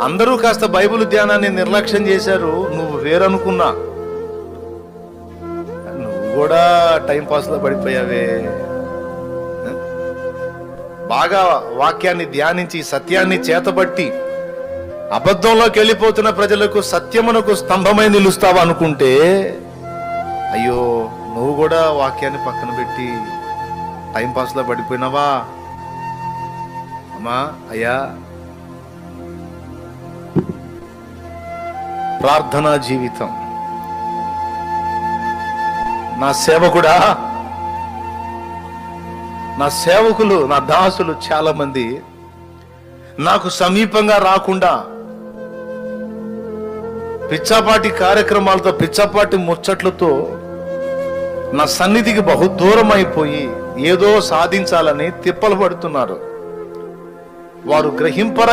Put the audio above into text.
అందరూ కాస్త బైబిల్ ధ్యానాన్ని నిర్లక్ష్యం చేశారు, నువ్వు వేరనుకున్నా. నువ్వు కూడా టైంపాస్లో పడిపోయావే. బాగా వాక్యాన్ని ధ్యానించి సత్యాన్ని చేతబట్టి అబద్ధంలోకి వెళ్ళిపోతున్న ప్రజలకు సత్యమునకు స్తంభమై నిలుస్తావా అనుకుంటే, అయ్యో నువ్వు కూడా వాక్యాన్ని పక్కన పెట్టి టైంపాస్లో పడిపోయినావా? అమ్మా, అయ్యా, ప్రార్థనా జీవితం. నా సేవకుడా, నా సేవకులు, నా దాసులు చాలా మంది నాకు సమీపంగా రాకుండా పిచ్చాపాటి కార్యక్రమాలతో, పిచ్చాపాటి ముచ్చట్లతో నా సన్నిధికి బహు దూరం అయిపోయి ఏదో సాధించాలని తిప్పలు పడుతున్నారు. వారు గ్రహింపర